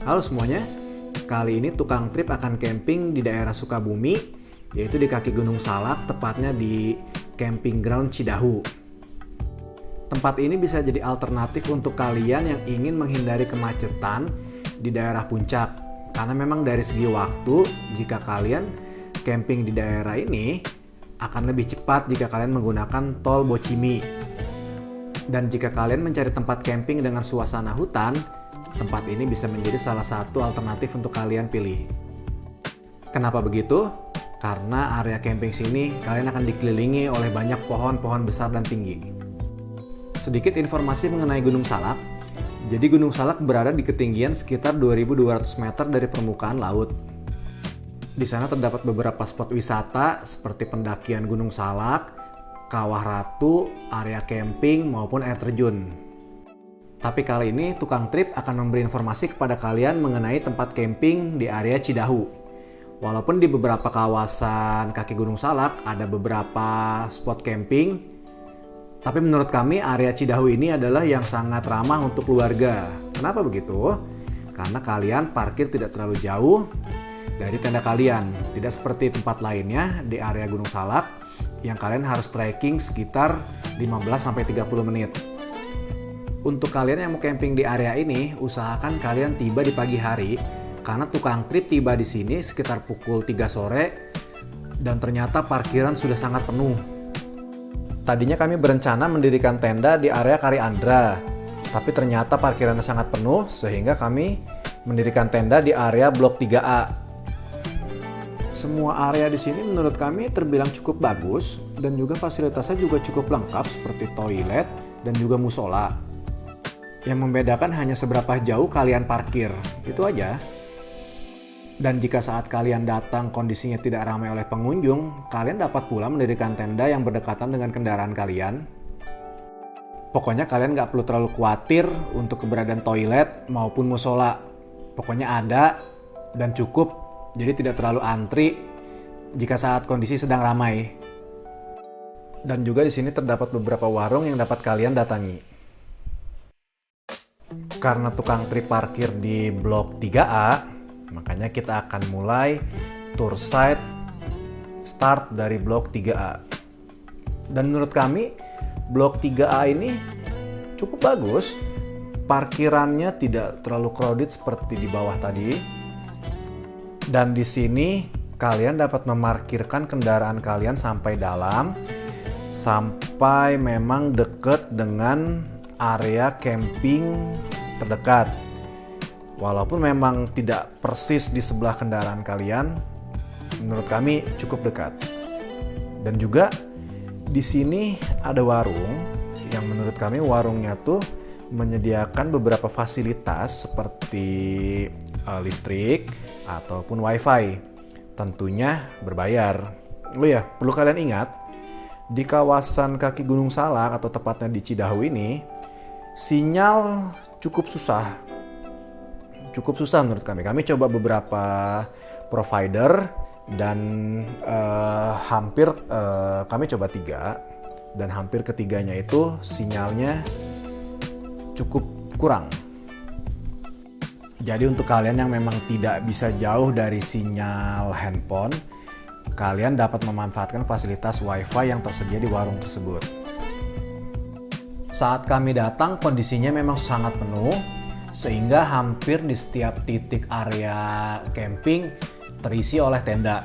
Halo semuanya, kali ini tukang trip akan camping di daerah Sukabumi, yaitu di kaki Gunung Salak, tepatnya di Camping Ground Cidahu. Tempat ini bisa jadi alternatif untuk kalian yang ingin menghindari kemacetan di daerah puncak. Karena memang dari segi waktu, jika kalian camping di daerah ini, akan lebih cepat jika kalian menggunakan tol Bocimi. Dan jika kalian mencari tempat camping dengan suasana hutan, tempat ini bisa menjadi salah satu alternatif untuk kalian pilih. Kenapa begitu? Karena area camping sini kalian akan dikelilingi oleh banyak pohon-pohon besar dan tinggi. Sedikit informasi mengenai Gunung Salak. Jadi Gunung Salak berada di ketinggian sekitar 2.200 meter dari permukaan laut. Di sana terdapat beberapa spot wisata seperti pendakian Gunung Salak, Kawah Ratu, area camping maupun air terjun. Tapi kali ini tukang trip akan memberi informasi kepada kalian mengenai tempat camping di area Cidahu. Walaupun di beberapa kawasan kaki Gunung Salak ada beberapa spot camping, tapi menurut kami area Cidahu ini adalah yang sangat ramah untuk keluarga. Kenapa begitu? Karena kalian parkir tidak terlalu jauh dari tenda kalian. Tidak seperti tempat lainnya di area Gunung Salak yang kalian harus trekking sekitar 15-30 menit. Untuk kalian yang mau camping di area ini, usahakan kalian tiba di pagi hari karena tukang trip tiba di sini sekitar pukul 3 sore dan ternyata parkiran sudah sangat penuh. Tadinya kami berencana mendirikan tenda di area Kari Andra, tapi ternyata parkirannya sangat penuh sehingga kami mendirikan tenda di area Blok 3A. Semua area di sini menurut kami terbilang cukup bagus dan juga fasilitasnya juga cukup lengkap seperti toilet dan juga musola. Yang membedakan hanya seberapa jauh kalian parkir, itu aja. Dan jika saat kalian datang kondisinya tidak ramai oleh pengunjung, kalian dapat pula mendirikan tenda yang berdekatan dengan kendaraan kalian. Pokoknya kalian nggak perlu terlalu khawatir untuk keberadaan toilet maupun musola. Pokoknya ada dan cukup, jadi tidak terlalu antri jika saat kondisi sedang ramai. Dan juga di sini terdapat beberapa warung yang dapat kalian datangi. Karena tukang trip parkir di Blok 3A, makanya kita akan mulai tour site start dari Blok 3A. Dan menurut kami, Blok 3A ini cukup bagus. Parkirannya tidak terlalu crowded seperti di bawah tadi. Dan di sini kalian dapat memarkirkan kendaraan kalian sampai dalam, sampai memang dekat dengan area camping terdekat. Walaupun memang tidak persis di sebelah kendaraan kalian, menurut kami cukup dekat. Dan juga di sini ada warung yang menurut kami warungnya tuh menyediakan beberapa fasilitas seperti listrik ataupun wifi. Tentunya berbayar. Oh ya, perlu kalian ingat, di kawasan kaki Gunung Salak atau tepatnya di Cidahu ini, sinyal cukup susah menurut kami. Kami coba beberapa provider dan kami coba 3 dan hampir ketiganya itu sinyalnya cukup kurang. Jadi untuk kalian yang memang tidak bisa jauh dari sinyal handphone, kalian dapat memanfaatkan fasilitas wifi yang tersedia di warung tersebut. Saat kami datang kondisinya memang sangat penuh, sehingga hampir di setiap titik area camping terisi oleh tenda.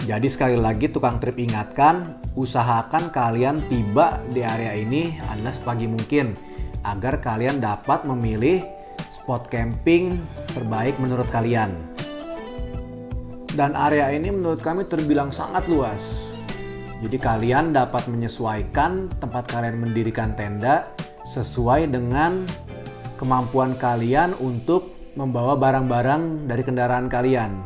Jadi sekali lagi tukang trip ingatkan, usahakan kalian tiba di area ini adalah sepagi mungkin agar kalian dapat memilih spot camping terbaik menurut kalian. Dan area ini menurut kami terbilang sangat luas. Jadi kalian dapat menyesuaikan tempat kalian mendirikan tenda sesuai dengan kemampuan kalian untuk membawa barang-barang dari kendaraan kalian.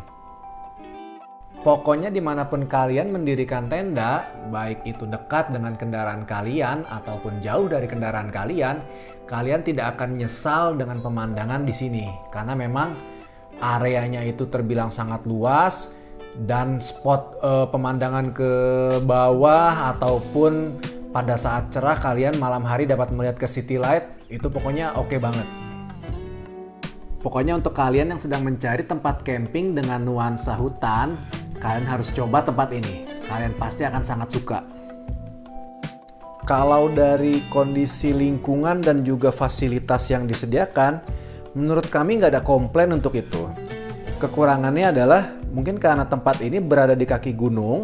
Pokoknya dimanapun kalian mendirikan tenda, baik itu dekat dengan kendaraan kalian ataupun jauh dari kendaraan kalian, kalian tidak akan nyesal dengan pemandangan di sini. Karena memang areanya itu terbilang sangat luas, dan spot pemandangan ke bawah ataupun pada saat cerah kalian malam hari dapat melihat ke city light, itu pokoknya oke banget. Pokoknya untuk kalian yang sedang mencari tempat camping dengan nuansa hutan, kalian harus coba tempat ini. Kalian pasti akan sangat suka. Kalau dari kondisi lingkungan dan juga fasilitas yang disediakan, menurut kami nggak ada komplain untuk itu. Kekurangannya adalah mungkin karena tempat ini berada di kaki gunung,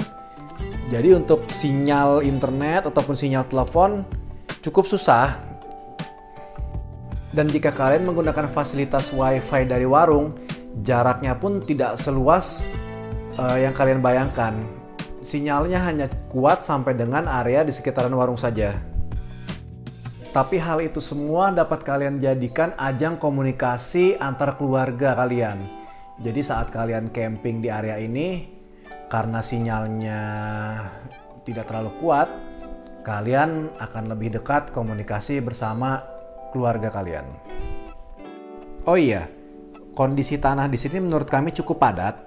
jadi untuk sinyal internet ataupun sinyal telepon cukup susah. Dan jika kalian menggunakan fasilitas wifi dari warung, jaraknya pun tidak seluas yang kalian bayangkan. Sinyalnya hanya kuat sampai dengan area di sekitaran warung saja. Tapi hal itu semua dapat kalian jadikan ajang komunikasi antar keluarga kalian. Jadi saat kalian camping di area ini, karena sinyalnya tidak terlalu kuat, kalian akan lebih dekat komunikasi bersama keluarga kalian. Oh iya, kondisi tanah di sini menurut kami cukup padat,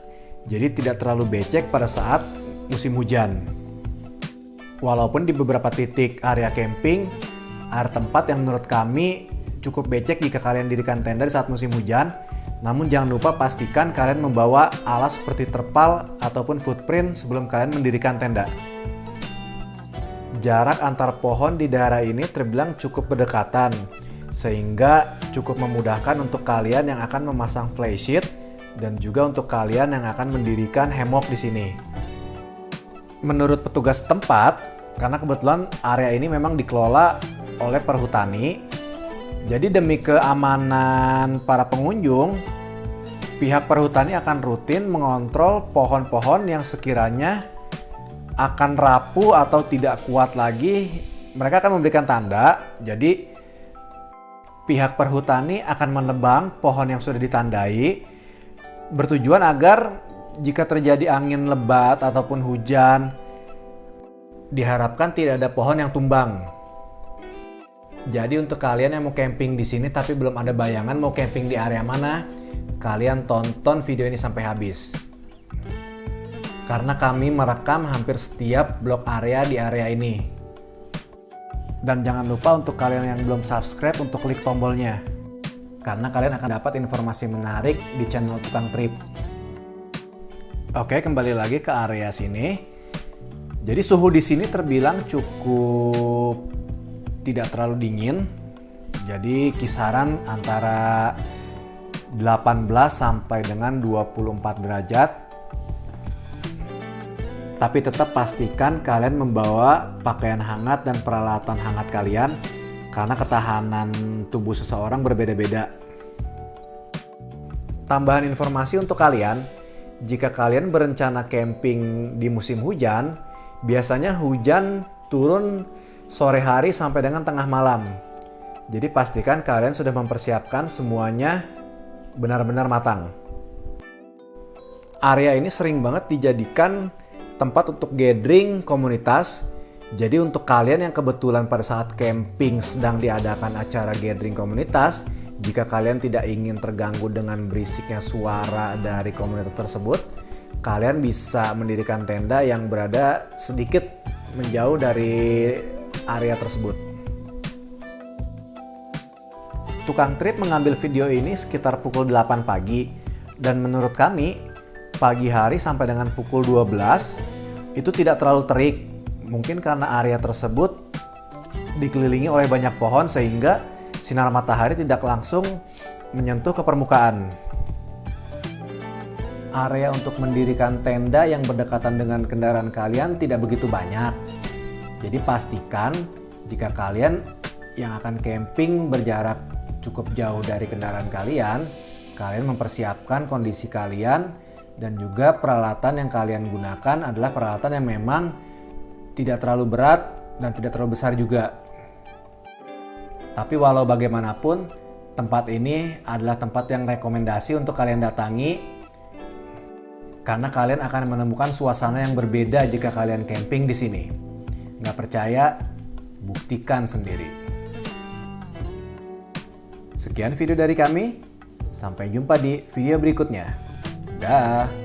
jadi tidak terlalu becek pada saat musim hujan. Walaupun di beberapa titik area camping, area tempat yang menurut kami cukup becek jika kalian dirikan tenda di saat musim hujan, namun jangan lupa pastikan kalian membawa alas seperti terpal ataupun footprint sebelum kalian mendirikan tenda. Jarak antar pohon di daerah ini terbilang cukup berdekatan, sehingga cukup memudahkan untuk kalian yang akan memasang flysheet dan juga untuk kalian yang akan mendirikan hemok di sini. Menurut petugas tempat, karena kebetulan area ini memang dikelola oleh perhutani, jadi demi keamanan para pengunjung, pihak perhutani akan rutin mengontrol pohon-pohon yang sekiranya akan rapuh atau tidak kuat lagi. Mereka akan memberikan tanda, jadi pihak perhutani akan menebang pohon yang sudah ditandai, bertujuan agar jika terjadi angin lebat ataupun hujan, diharapkan tidak ada pohon yang tumbang. Jadi untuk kalian yang mau camping di sini tapi belum ada bayangan mau camping di area mana, kalian tonton video ini sampai habis. Karena kami merekam hampir setiap blok area di area ini. Dan jangan lupa untuk kalian yang belum subscribe untuk klik tombolnya. Karena kalian akan dapat informasi menarik di channel Tukang Trip. Oke, kembali lagi ke area sini. Jadi suhu di sini terbilang cukup tidak terlalu dingin. Jadi kisaran antara 18 sampai dengan 24 derajat. Tapi tetap pastikan kalian membawa pakaian hangat dan peralatan hangat kalian karena ketahanan tubuh seseorang berbeda-beda. Tambahan informasi untuk kalian, jika kalian berencana camping di musim hujan, biasanya hujan turun sore hari sampai dengan tengah malam. Jadi pastikan kalian sudah mempersiapkan semuanya benar-benar matang. Area ini sering banget dijadikan tempat untuk gathering komunitas. Jadi untuk kalian yang kebetulan pada saat camping sedang diadakan acara gathering komunitas, jika kalian tidak ingin terganggu dengan berisiknya suara dari komunitas tersebut, kalian bisa mendirikan tenda yang berada sedikit menjauh dari area tersebut. Tukang Trip mengambil video ini sekitar pukul 8 pagi, dan menurut kami pagi hari sampai dengan pukul 12 itu tidak terlalu terik. Mungkin karena area tersebut dikelilingi oleh banyak pohon sehingga sinar matahari tidak langsung menyentuh ke permukaan. Area untuk mendirikan tenda yang berdekatan dengan kendaraan kalian tidak begitu banyak. Jadi pastikan jika kalian yang akan camping berjarak cukup jauh dari kendaraan kalian, kalian mempersiapkan kondisi kalian dan juga peralatan yang kalian gunakan adalah peralatan yang memang tidak terlalu berat dan tidak terlalu besar juga. Tapi walau bagaimanapun, tempat ini adalah tempat yang rekomendasi untuk kalian datangi karena kalian akan menemukan suasana yang berbeda jika kalian camping di sini. Nggak percaya? Buktikan sendiri. Sekian video dari kami. Sampai jumpa di video berikutnya. Dah.